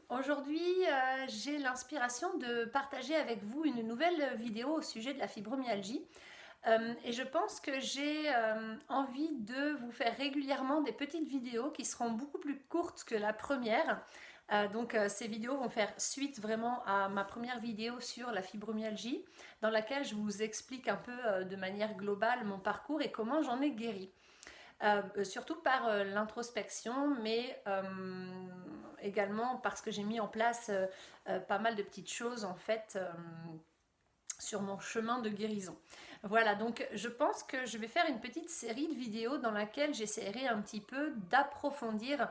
Aujourd'hui, j'ai l'inspiration de partager avec vous une nouvelle vidéo au sujet de la fibromyalgie. Et je pense que j'ai envie de vous faire régulièrement des petites vidéos qui seront beaucoup plus courtes que la première. Ces vidéos vont faire suite vraiment à ma première vidéo sur la fibromyalgie, dans laquelle je vous explique un peu de manière globale mon parcours et comment j'en ai guéri. Surtout par l'introspection, mais également parce que j'ai mis en place pas mal de petites choses en fait sur mon chemin de guérison. Voilà, donc je pense que je vais faire une petite série de vidéos dans laquelle j'essaierai un petit peu d'approfondir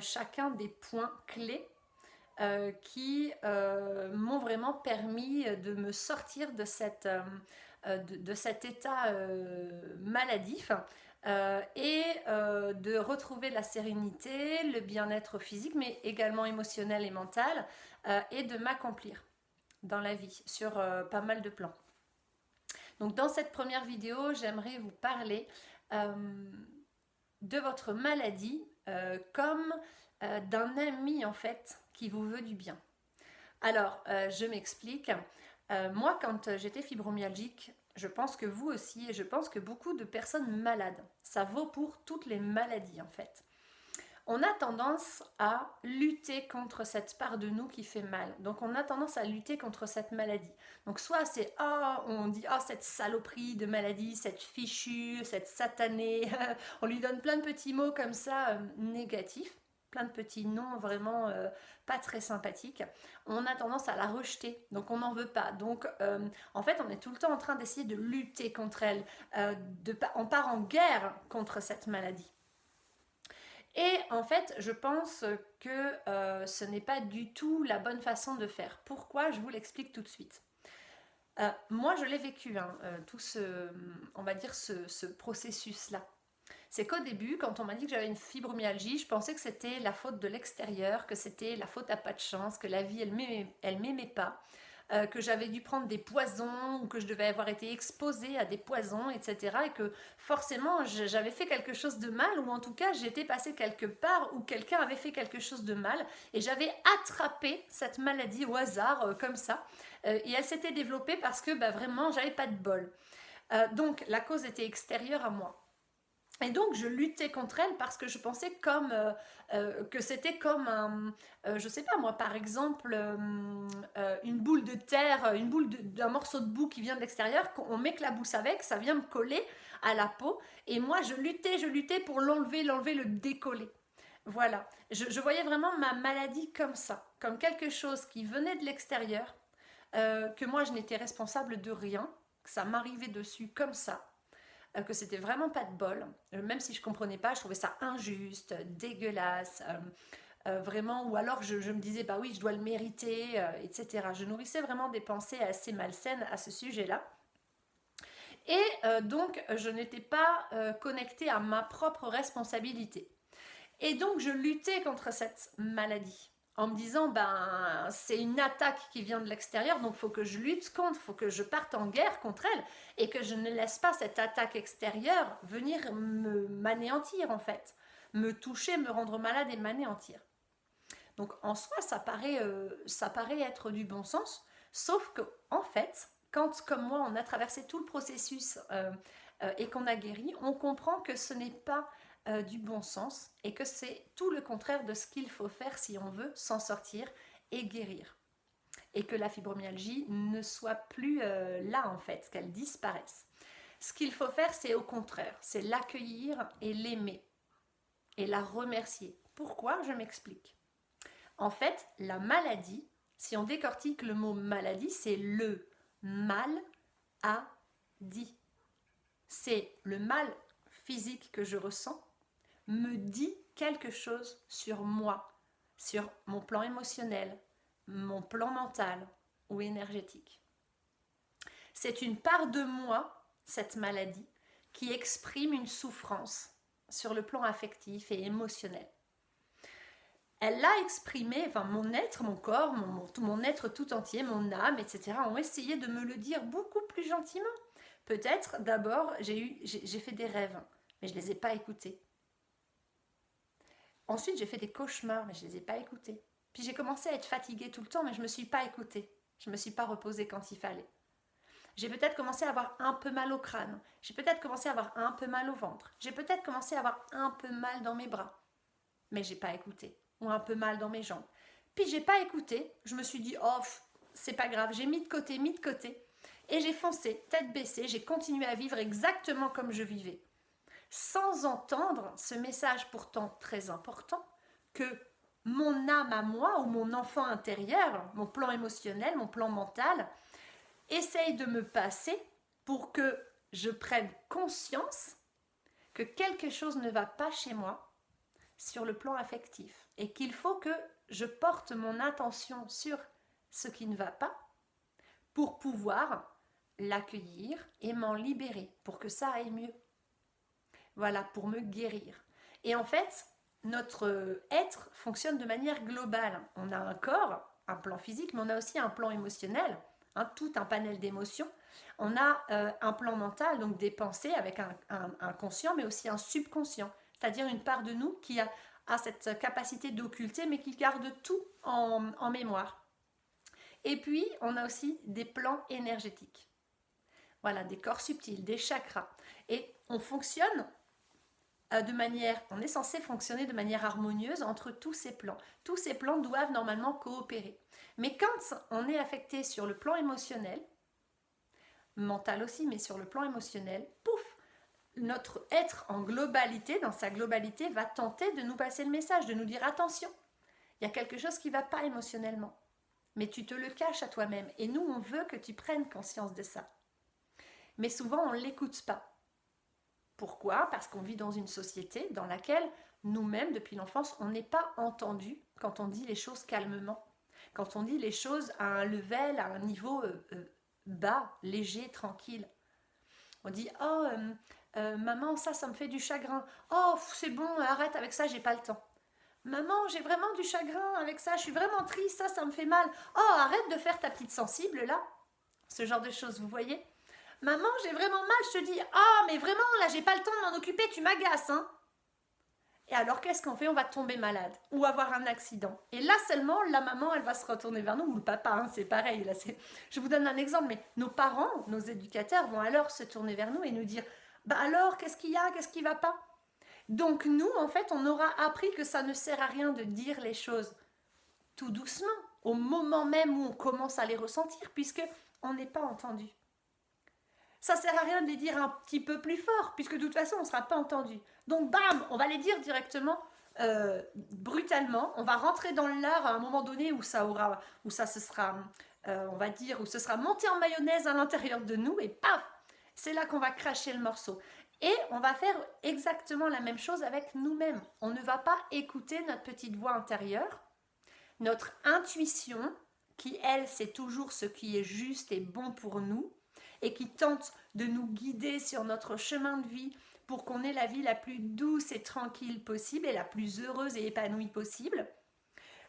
chacun des points clés qui m'ont vraiment permis de me sortir de cet état maladif et de retrouver la sérénité, le bien-être physique, mais également émotionnel et mental, et de m'accomplir dans la vie sur pas mal de plans. Donc dans cette première vidéo, j'aimerais vous parler euh, de votre maladie comme d'un ami en fait qui vous veut du bien. Alors, je m'explique. Moi, quand j'étais fibromyalgique, je pense que vous aussi, et je pense que beaucoup de personnes malades, ça vaut pour toutes les maladies en fait. On a tendance à lutter contre cette part de nous qui fait mal. Donc on a tendance à lutter contre cette maladie. Donc soit c'est on dit cette saloperie de maladie, cette fichue, cette satanée. On lui donne plein de petits mots comme ça négatifs, plein de petits noms vraiment pas très sympathiques. On a tendance à la rejeter, donc on n'en veut pas. Donc en fait on est tout le temps en train d'essayer de lutter contre elle. On part en guerre contre cette maladie. Et en fait, je pense que ce n'est pas du tout la bonne façon de faire. Pourquoi? Je vous l'explique tout de suite. Moi, je l'ai vécu, hein, tout ce, on va dire, ce processus-là. C'est qu'au début, quand on m'a dit que j'avais une fibromyalgie, je pensais que c'était la faute de l'extérieur, que c'était la faute à pas de chance, que la vie, elle m'aimait pas, que j'avais dû prendre des poisons ou que je devais avoir été exposée à des poisons, etc. Et que forcément j'avais fait quelque chose de mal ou en tout cas j'étais passée quelque part où quelqu'un avait fait quelque chose de mal et j'avais attrapé cette maladie au hasard comme ça. Et elle s'était développée parce que vraiment j'avais pas de bol. Donc la cause était extérieure à moi. Et donc je luttais contre elle parce que je pensais que c'était comme je sais pas moi, par exemple, une boule de terre, d'un morceau de boue qui vient de l'extérieur, qu'on m'éclabousse avec, ça vient me coller à la peau. Et moi je luttais pour l'enlever, le décoller. Voilà, je voyais vraiment ma maladie comme ça, comme quelque chose qui venait de l'extérieur, que moi je n'étais responsable de rien, que ça m'arrivait dessus comme ça, que c'était vraiment pas de bol, même si je comprenais pas, je trouvais ça injuste, dégueulasse, vraiment, ou alors je me disais bah oui, je dois le mériter, etc. Je nourrissais vraiment des pensées assez malsaines à ce sujet-là. Et donc, je n'étais pas connectée à ma propre responsabilité. Et donc, je luttais contre cette maladie en me disant, ben, c'est une attaque qui vient de l'extérieur, donc il faut que je lutte contre, il faut que je parte en guerre contre elle et que je ne laisse pas cette attaque extérieure venir m'anéantir en fait, me toucher, me rendre malade et m'anéantir. Donc en soi, ça paraît être du bon sens, sauf que en fait, quand comme moi, on a traversé tout le processus et qu'on a guéri, on comprend que ce n'est pas du bon sens et que c'est tout le contraire de ce qu'il faut faire si on veut s'en sortir et guérir. Et que la fibromyalgie ne soit plus là en fait, qu'elle disparaisse. Ce qu'il faut faire, c'est au contraire, c'est l'accueillir et l'aimer et la remercier. Pourquoi? Je m'explique. En fait, la maladie, si on décortique le mot maladie, c'est le mal à dit. C'est le mal physique que je ressens me dit quelque chose sur moi, sur mon plan émotionnel, mon plan mental ou énergétique. C'est une part de moi, cette maladie, qui exprime une souffrance sur le plan affectif et émotionnel. Elle l'a exprimé, enfin mon être, mon corps, mon être tout entier, mon âme, etc. ont essayé de me le dire beaucoup plus gentiment. Peut-être d'abord j'ai fait des rêves, mais je ne les ai pas écoutés. Ensuite j'ai fait des cauchemars, mais je ne les ai pas écoutés. Puis j'ai commencé à être fatiguée tout le temps, mais je ne me suis pas écoutée. Je ne me suis pas reposée quand il fallait. J'ai peut-être commencé à avoir un peu mal au crâne. J'ai peut-être commencé à avoir un peu mal au ventre. J'ai peut-être commencé à avoir un peu mal dans mes bras. Mais j'ai pas écouté. Ou un peu mal dans mes jambes. Puis j'ai pas écouté. Je me suis dit, oh, c'est pas grave. J'ai mis de côté. Et j'ai foncé, tête baissée. J'ai continué à vivre exactement comme je vivais. Sans entendre ce message pourtant très important que mon âme à moi ou mon enfant intérieur, mon plan émotionnel, mon plan mental, essaye de me passer pour que je prenne conscience que quelque chose ne va pas chez moi sur le plan affectif et qu'il faut que je porte mon attention sur ce qui ne va pas pour pouvoir l'accueillir et m'en libérer pour que ça aille mieux. Voilà, pour me guérir. Et en fait, notre être fonctionne de manière globale. On a un corps, un plan physique, mais on a aussi un plan émotionnel, tout un panel d'émotions. On a un plan mental, donc des pensées avec un conscient, mais aussi un subconscient, c'est-à-dire une part de nous qui a cette capacité d'occulter, mais qui garde tout en mémoire. Et puis, on a aussi des plans énergétiques. Voilà, des corps subtils, des chakras. Et on fonctionne on est censé fonctionner de manière harmonieuse entre tous ces plans. Tous ces plans doivent normalement coopérer. Mais quand on est affecté sur le plan émotionnel, mental aussi, mais sur le plan émotionnel, pouf, notre être en globalité, dans sa globalité, va tenter de nous passer le message, de nous dire attention, il y a quelque chose qui ne va pas émotionnellement. Mais tu te le caches à toi-même. Et nous, on veut que tu prennes conscience de ça. Mais souvent, on ne l'écoute pas. Pourquoi? Parce qu'on vit dans une société dans laquelle nous-mêmes, depuis l'enfance, on n'est pas entendu quand on dit les choses calmement, quand on dit les choses à un level, à un niveau bas, léger, tranquille. On dit « Oh, maman, ça me fait du chagrin. Oh, c'est bon, arrête avec ça, j'ai pas le temps. Maman, j'ai vraiment du chagrin avec ça, je suis vraiment triste, ça me fait mal. Oh, arrête de faire ta petite sensible là. » Ce genre de choses, vous voyez? Maman, j'ai vraiment mal, je te dis, ah, mais vraiment, là, j'ai pas le temps de m'en occuper, tu m'agaces, hein. Et alors, qu'est-ce qu'on fait? On va tomber malade ou avoir un accident. Et là seulement, la maman, elle va se retourner vers nous, ou le papa, hein, c'est pareil. Là, je vous donne un exemple, mais nos parents, nos éducateurs vont alors se tourner vers nous et nous dire, bah alors, qu'est-ce qu'il y a? Qu'est-ce qui va pas? Donc nous, en fait, on aura appris que ça ne sert à rien de dire les choses tout doucement, au moment même où on commence à les ressentir, puisque on n'est pas entendu. Ça ne sert à rien de les dire un petit peu plus fort, puisque de toute façon, on ne sera pas entendu. Donc, bam, on va les dire directement, brutalement. On va rentrer dans l'art à un moment donné où ça se sera, on va dire, où ce sera monté en mayonnaise à l'intérieur de nous, et paf, c'est là qu'on va cracher le morceau. Et on va faire exactement la même chose avec nous-mêmes. On ne va pas écouter notre petite voix intérieure, notre intuition, qui, elle, c'est toujours ce qui est juste et bon pour nous, et qui tente de nous guider sur notre chemin de vie pour qu'on ait la vie la plus douce et tranquille possible et la plus heureuse et épanouie possible.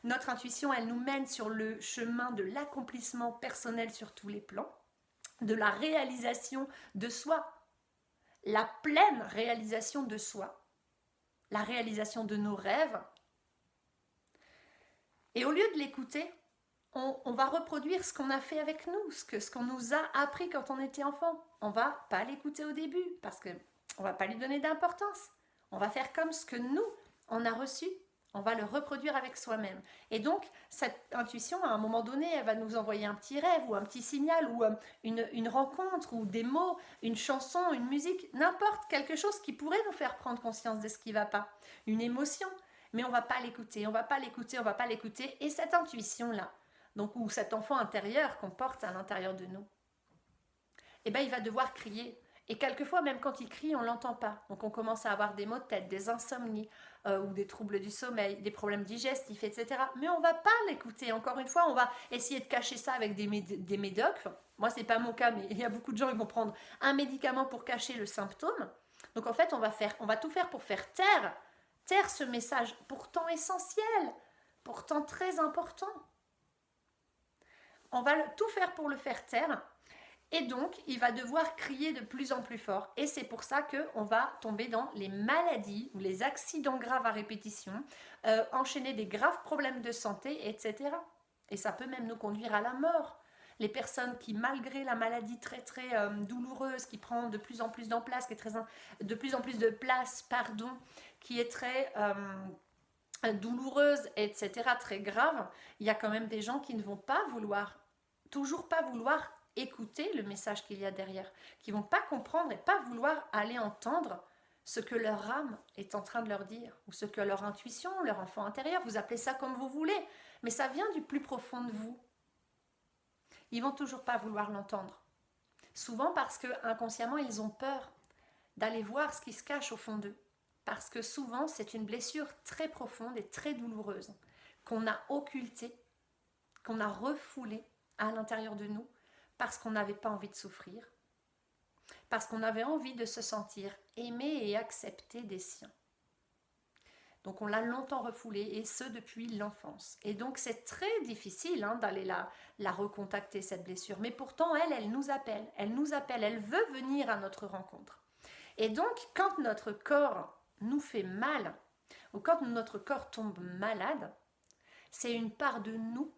Notre intuition, elle nous mène sur le chemin de l'accomplissement personnel sur tous les plans, de la réalisation de soi, la pleine réalisation de soi, la réalisation de nos rêves. Et au lieu de l'écouter, on va reproduire ce qu'on a fait avec nous, ce qu'on nous a appris quand on était enfant. On va pas l'écouter au début parce que on va pas lui donner d'importance. On va faire comme ce que nous, on a reçu. On va le reproduire avec soi-même. Et donc, cette intuition, à un moment donné, elle va nous envoyer un petit rêve ou un petit signal ou une rencontre ou des mots, une chanson, une musique, n'importe, quelque chose qui pourrait nous faire prendre conscience de ce qui ne va pas. Une émotion. Mais on ne va pas l'écouter, on ne va pas l'écouter, on ne va pas l'écouter. Et cette intuition-là, donc, ou cet enfant intérieur qu'on porte à l'intérieur de nous, eh ben, il va devoir crier. Et quelquefois, même quand il crie, on ne l'entend pas. Donc on commence à avoir des maux de tête, des insomnies, ou des troubles du sommeil, des problèmes digestifs, etc. Mais on ne va pas l'écouter. Encore une fois, on va essayer de cacher ça avec des médocs. Moi, ce n'est pas mon cas, mais il y a beaucoup de gens qui vont prendre un médicament pour cacher le symptôme. Donc en fait, on va tout faire pour faire taire ce message pourtant essentiel, pourtant très important. On va tout faire pour le faire taire. Et donc, il va devoir crier de plus en plus fort. Et c'est pour ça qu'on va tomber dans les maladies ou les accidents graves à répétition, enchaîner des graves problèmes de santé, etc. Et ça peut même nous conduire à la mort. Les personnes qui, malgré la maladie très très douloureuse, qui prend de plus en plus d'ampleur, qui est très, de plus en plus de place, pardon, qui est très douloureuse, etc., très grave, il y a quand même des gens qui ne vont pas vouloir, toujours pas vouloir écouter le message qu'il y a derrière, qui vont pas comprendre et pas vouloir aller entendre ce que leur âme est en train de leur dire, ou ce que leur intuition, leur enfant intérieur, vous appelez ça comme vous voulez, mais ça vient du plus profond de vous. Ils vont toujours pas vouloir l'entendre. Souvent parce que inconsciemment ils ont peur d'aller voir ce qui se cache au fond d'eux. Parce que souvent c'est une blessure très profonde et très douloureuse qu'on a occultée, qu'on a refoulée à l'intérieur de nous parce qu'on n'avait pas envie de souffrir, parce qu'on avait envie de se sentir aimé et accepté des siens. Donc on l'a longtemps refoulée, et ce depuis l'enfance. Et donc c'est très difficile d'aller la recontacter, cette blessure. Mais pourtant elle nous appelle, elle veut venir à notre rencontre. Et donc quand notre corps nous fait mal, ou quand notre corps tombe malade, c'est une part de nous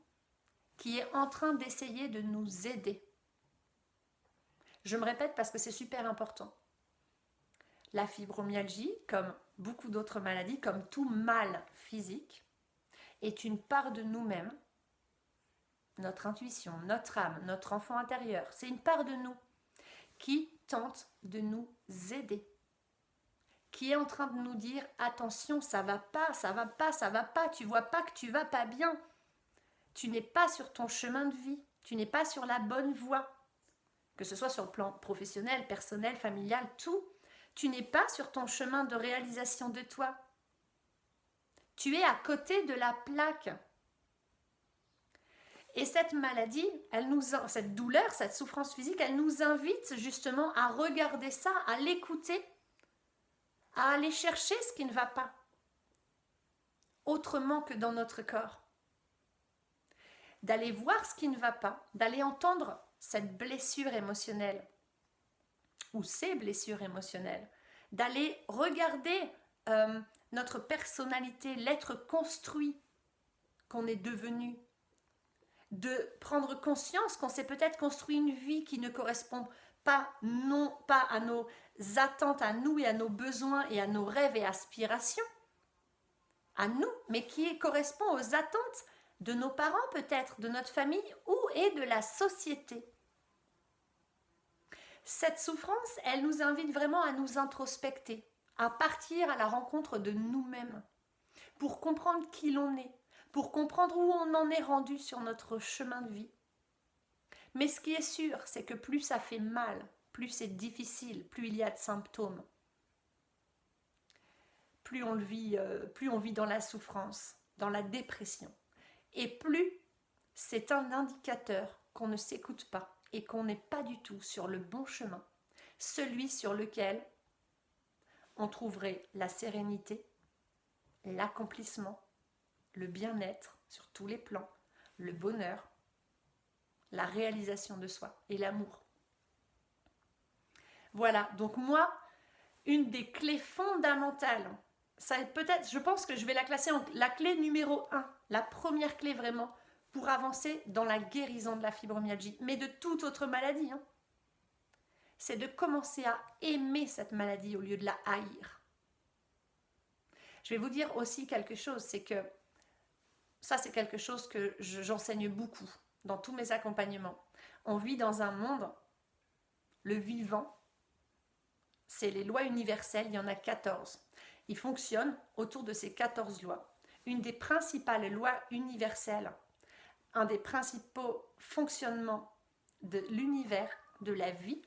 qui est en train d'essayer de nous aider. Je me répète parce que c'est super important. La fibromyalgie, comme beaucoup d'autres maladies, comme tout mal physique, est une part de nous-mêmes, notre intuition, notre âme, notre enfant intérieur. C'est une part de nous qui tente de nous aider, qui est en train de nous dire « Attention, ça va pas, ça va pas, ça va pas, tu vois pas que tu vas pas bien. Tu n'es pas sur ton chemin de vie, tu n'es pas sur la bonne voie. » Que ce soit sur le plan professionnel, personnel, familial, tout. Tu n'es pas sur ton chemin de réalisation de toi. Tu es à côté de la plaque. Et cette maladie, cette douleur, cette souffrance physique, elle nous invite justement à regarder ça, à l'écouter, à aller chercher ce qui ne va pas, autrement que dans notre corps. D'aller voir ce qui ne va pas, d'aller entendre cette blessure émotionnelle ou ces blessures émotionnelles, d'aller regarder notre personnalité, l'être construit qu'on est devenu, de prendre conscience qu'on s'est peut-être construit une vie qui ne correspond pas à nos attentes, à nous et à nos besoins et à nos rêves et aspirations, à nous, mais qui correspond aux attentes de nos parents peut-être, de notre famille et de la société. Cette souffrance, elle nous invite vraiment à nous introspecter, à partir à la rencontre de nous-mêmes, pour comprendre qui l'on est, pour comprendre où on en est rendu sur notre chemin de vie. Mais ce qui est sûr, c'est que plus ça fait mal, plus c'est difficile, plus il y a de symptômes, plus on vit dans la souffrance, dans la dépression, et plus c'est un indicateur qu'on ne s'écoute pas et qu'on n'est pas du tout sur le bon chemin, celui sur lequel on trouverait la sérénité, l'accomplissement, le bien-être sur tous les plans, le bonheur, la réalisation de soi et l'amour. Voilà, donc moi, une des clés fondamentales, je pense que je vais la classer en la clé numéro 1, la première clé vraiment pour avancer dans la guérison de la fibromyalgie, mais de toute autre maladie, c'est de commencer à aimer cette maladie au lieu de la haïr. Je vais vous dire aussi quelque chose, c'est que ça, c'est quelque chose que j'enseigne beaucoup dans tous mes accompagnements. On vit dans un monde, le vivant, c'est les lois universelles, il y en a 14. Ils fonctionnent autour de ces 14 lois. Une des principales lois universelles, un des principaux fonctionnements de l'univers, de la vie,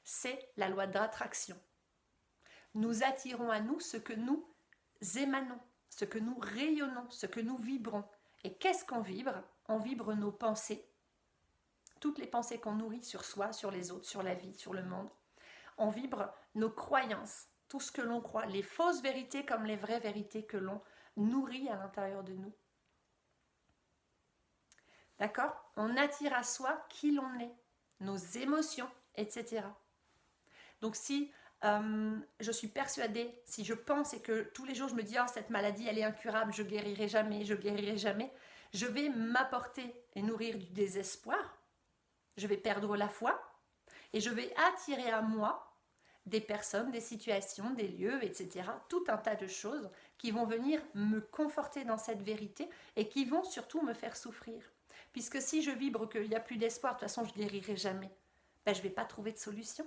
c'est la loi d'attraction. Nous attirons à nous ce que nous émanons, ce que nous rayonnons, ce que nous vibrons. Et qu'est-ce qu'on vibre ? On vibre nos pensées, toutes les pensées qu'on nourrit sur soi, sur les autres, sur la vie, sur le monde. On vibre nos croyances, tout ce que l'on croit, les fausses vérités comme les vraies vérités que l'on nourrit à l'intérieur de nous. D'accord ? On attire à soi qui l'on est. nos émotions, etc. Donc si je suis persuadée, si je pense et que tous les jours je me dis oh, cette maladie elle est incurable, je guérirai jamais, je vais m'apporter et nourrir du désespoir, je vais perdre la foi et je vais attirer à moi des personnes, des situations, des lieux, etc. Tout un tas de choses qui vont venir me conforter dans cette vérité et qui vont surtout me faire souffrir. Puisque si je vibre qu'il n'y a plus d'espoir, de toute façon je guérirai jamais, ben, je ne vais pas trouver de solution.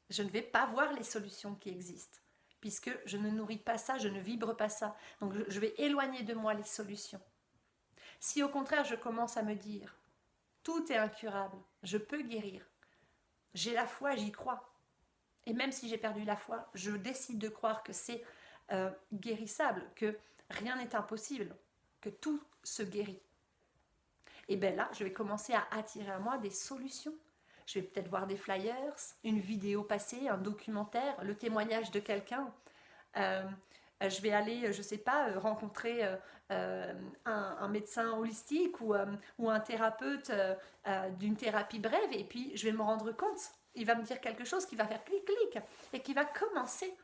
Je ne vais pas voir les solutions qui existent, puisque je ne nourris pas ça, je ne vibre pas ça. Donc je vais éloigner de moi les solutions. Si au contraire je commence à me dire, tout est incurable, je peux guérir, j'ai la foi, j'y crois. Et même si j'ai perdu la foi, je décide de croire que c'est guérissable, que rien n'est impossible, que tout se guérit. Et bien là, je vais commencer à attirer à moi des solutions. Je vais peut-être voir des flyers, une vidéo passée, un documentaire, le témoignage de quelqu'un. Je vais aller, je ne sais pas, rencontrer un médecin holistique ou un thérapeute d'une thérapie brève et puis je vais me rendre compte. Il va me dire quelque chose qui va faire clic-clic et qui va commencer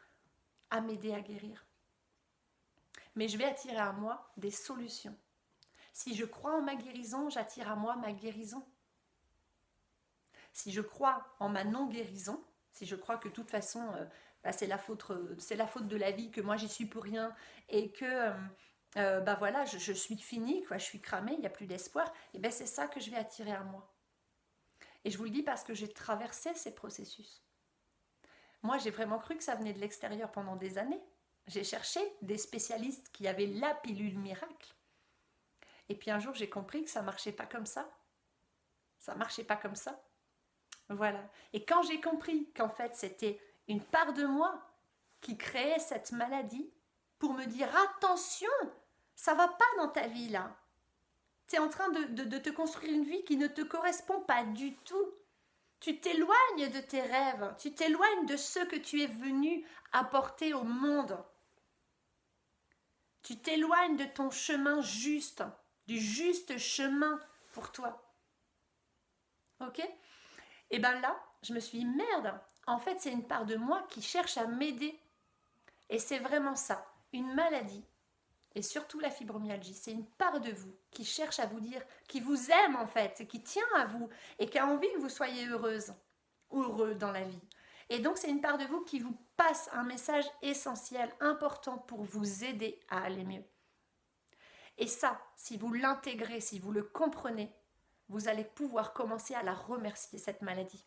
à m'aider à guérir. Mais je vais attirer à moi des solutions. Si je crois en ma guérison, j'attire à moi ma guérison. Si je crois en ma non-guérison, si je crois que de toute façon bah, c'est la faute de la vie, que moi j'y suis pour rien et que bah voilà, je suis finie, quoi, je suis cramée, il n'y a plus d'espoir, et ben c'est ça que je vais attirer à moi. Et je vous le dis parce que j'ai traversé ces processus. Moi j'ai vraiment cru que ça venait de l'extérieur pendant des années. J'ai cherché des spécialistes qui avaient la pilule miracle. Et puis un jour j'ai compris que ça ne marchait pas comme ça. Ça ne marchait pas comme ça. Voilà. Et quand j'ai compris qu'en fait c'était une part de moi qui créait cette maladie pour me dire attention, ça va pas dans ta vie là. Tu es en train de te construire une vie qui ne te correspond pas du tout. Tu t'éloignes de tes rêves, tu t'éloignes de ce que tu es venu apporter au monde. Tu t'éloignes de ton chemin juste, du juste chemin pour toi. Ok ? Et bien là, je me suis dit, merde, en fait, c'est une part de moi qui cherche à m'aider. Et c'est vraiment ça, une maladie, et surtout la fibromyalgie, c'est une part de vous qui cherche à vous dire, qui vous aime en fait, qui tient à vous, et qui a envie que vous soyez heureuse, ou heureux dans la vie. Et donc, c'est une part de vous qui vous passe un message essentiel, important pour vous aider à aller mieux. Et ça, si vous l'intégrez, si vous le comprenez, vous allez pouvoir commencer à la remercier, cette maladie.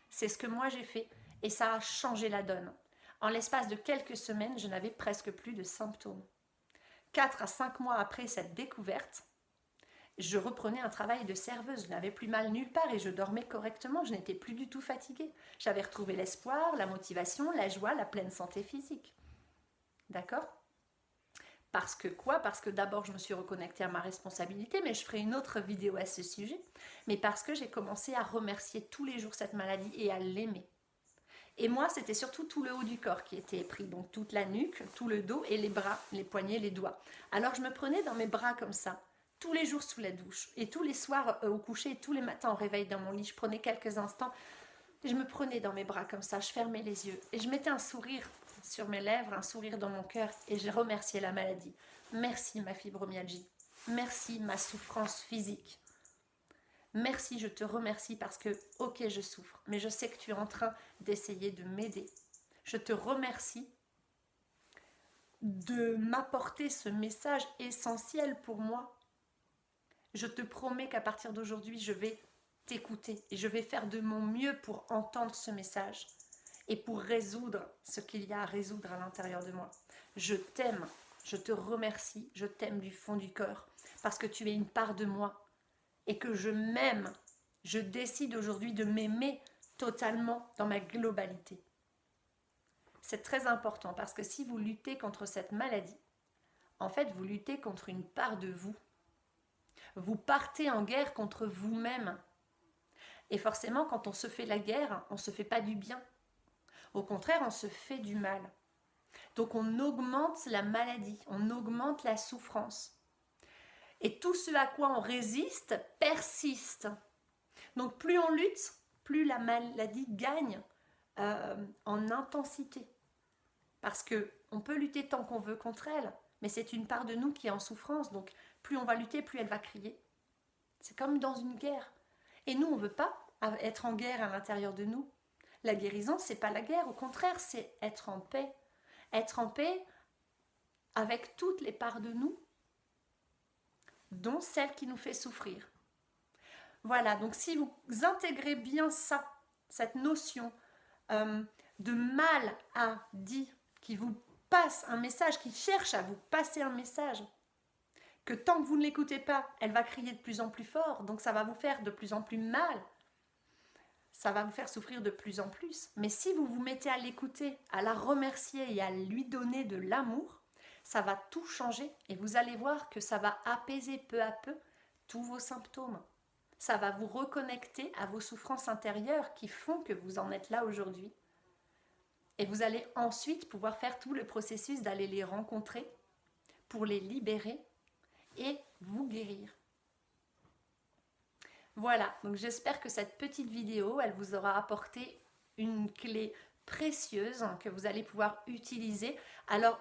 C'est ce que moi j'ai fait et ça a changé la donne. En l'espace de quelques semaines, je n'avais presque plus de symptômes. 4 à 5 mois après cette découverte, je reprenais un travail de serveuse. Je n'avais plus mal nulle part et je dormais correctement. Je n'étais plus du tout fatiguée. J'avais retrouvé l'espoir, la motivation, la joie, la pleine santé physique. D'accord ? Parce que quoi ? Parce que d'abord, je me suis reconnectée à ma responsabilité, mais je ferai une autre vidéo à ce sujet. Mais parce que j'ai commencé à remercier tous les jours cette maladie et à l'aimer. Et moi, c'était surtout tout le haut du corps qui était pris, donc toute la nuque, tout le dos et les bras, les poignets, les doigts. Alors je me prenais dans mes bras comme ça, tous les jours sous la douche, et tous les soirs au coucher, et tous les matins au réveil dans mon lit, je prenais quelques instants, et je me prenais dans mes bras comme ça, je fermais les yeux, et je mettais un sourire sur mes lèvres, un sourire dans mon cœur, et j'ai remercié la maladie. Merci ma fibromyalgie, merci ma souffrance physique. Merci, je te remercie parce que, ok, je souffre, mais je sais que tu es en train d'essayer de m'aider. Je te remercie de m'apporter ce message essentiel pour moi. Je te promets qu'à partir d'aujourd'hui, je vais t'écouter et je vais faire de mon mieux pour entendre ce message et pour résoudre ce qu'il y a à résoudre à l'intérieur de moi. Je t'aime, je te remercie, je t'aime du fond du cœur parce que tu es une part de moi. Et que je m'aime, je décide aujourd'hui de m'aimer totalement dans ma globalité. C'est très important parce que si vous luttez contre cette maladie, en fait, vous luttez contre une part de vous. Vous partez en guerre contre vous-même. Et forcément, quand on se fait la guerre, on ne se fait pas du bien. Au contraire, on se fait du mal. Donc on augmente la maladie, on augmente la souffrance. Et tout ce à quoi on résiste persiste. Donc plus on lutte, plus la maladie gagne en intensité. Parce qu'on peut lutter tant qu'on veut contre elle, mais c'est une part de nous qui est en souffrance. Donc plus on va lutter, plus elle va crier. C'est comme dans une guerre. Et nous, on ne veut pas être en guerre à l'intérieur de nous. La guérison, c'est pas la guerre, au contraire, c'est être en paix. Être en paix avec toutes les parts de nous, dont celle qui nous fait souffrir. Voilà, donc si vous intégrez bien ça, cette notion de mal à dit, qui vous passe un message, qui cherche à vous passer un message, que tant que vous ne l'écoutez pas, elle va crier de plus en plus fort, donc ça va vous faire de plus en plus mal, ça va vous faire souffrir de plus en plus. Mais si vous vous mettez à l'écouter, à la remercier et à lui donner de l'amour, ça va tout changer et vous allez voir que ça va apaiser peu à peu tous vos symptômes. Ça va vous reconnecter à vos souffrances intérieures qui font que vous en êtes là aujourd'hui. Et vous allez ensuite pouvoir faire tout le processus d'aller les rencontrer pour les libérer et vous guérir. Voilà, donc j'espère que cette petite vidéo, elle vous aura apporté une clé précieuse que vous allez pouvoir utiliser. Alors,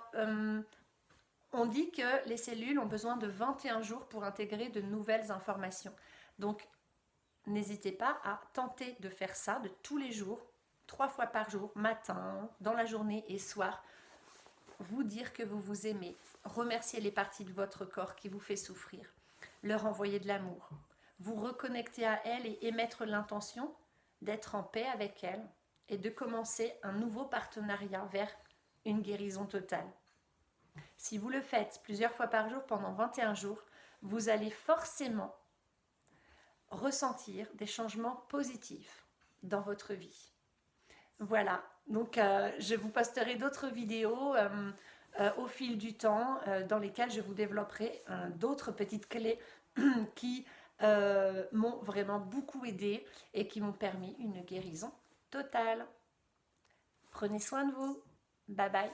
on dit que les cellules ont besoin de 21 jours pour intégrer de nouvelles informations. Donc, n'hésitez pas à tenter de faire ça de tous les jours, 3 fois par jour, matin, dans la journée et soir. Vous dire que vous vous aimez, remercier les parties de votre corps qui vous fait souffrir, leur envoyer de l'amour, vous reconnecter à elles et émettre l'intention d'être en paix avec elles et de commencer un nouveau partenariat vers une guérison totale. Si vous le faites plusieurs fois par jour pendant 21 jours, vous allez forcément ressentir des changements positifs dans votre vie. Voilà, donc je vous posterai d'autres vidéos au fil du temps dans lesquelles je vous développerai d'autres petites clés qui m'ont vraiment beaucoup aidé et qui m'ont permis une guérison totale. Prenez soin de vous. Bye bye.